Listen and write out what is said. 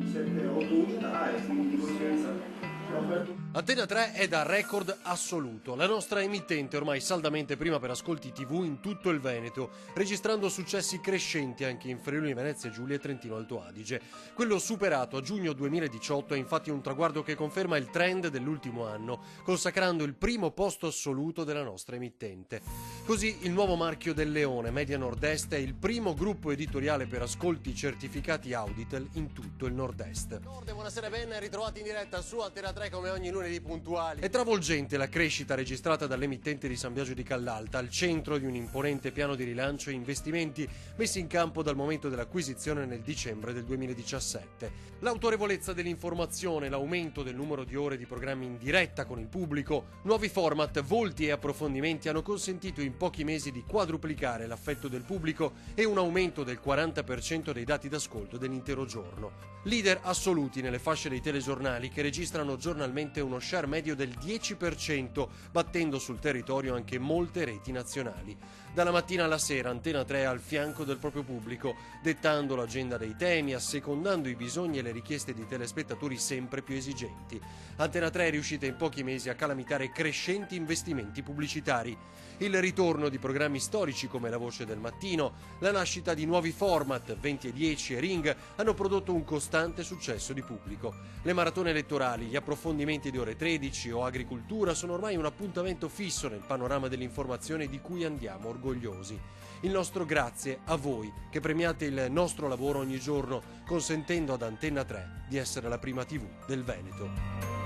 7-8 unità e quindi di conseguenza ho offerto. Antena 3 è da record assoluto, la nostra emittente ormai saldamente prima per ascolti TV in tutto il Veneto, registrando successi crescenti anche in Friuli Venezia Giulia e Trentino Alto Adige. Quello superato a giugno 2018 è infatti un traguardo che conferma il trend dell'ultimo anno, consacrando il primo posto assoluto della nostra emittente. Così il nuovo marchio del Leone, Media Nord-Est, è il primo gruppo editoriale per ascolti certificati Auditel in tutto il Nord-Est. Buonasera, ben ritrovati in diretta su Antena 3 come ogni lunedì puntuali. È travolgente la crescita registrata dall'emittente di San Biagio di Callalta, al centro di un imponente piano di rilancio e investimenti messi in campo dal momento dell'acquisizione nel dicembre del 2017. L'autorevolezza dell'informazione, l'aumento del numero di ore di programmi in diretta con il pubblico, nuovi format, volti e approfondimenti hanno consentito in pochi mesi di quadruplicare l'affetto del pubblico e un aumento del 40% dei dati d'ascolto dell'intero giorno. Leader assoluti nelle fasce dei telegiornali che registrano giornalmente uno share medio del 10%, battendo sul territorio anche molte reti nazionali. Dalla mattina alla sera Antena 3 è al fianco del proprio pubblico, dettando l'agenda dei temi, assecondando i bisogni e le richieste di telespettatori sempre più esigenti. Antena 3 è riuscita in pochi mesi a calamitare crescenti investimenti pubblicitari. Il ritorno di programmi storici come La Voce del Mattino, la nascita di nuovi format, 20 e 10 e Ring, hanno prodotto un costante successo di pubblico. Le maratone elettorali, gli approfondimenti di ore 13 o agricoltura sono ormai un appuntamento fisso nel panorama dell'informazione di cui andiamo orgogliosi. Il nostro grazie a voi che premiate il nostro lavoro ogni giorno, consentendo ad Antena 3 di essere la prima TV del Veneto.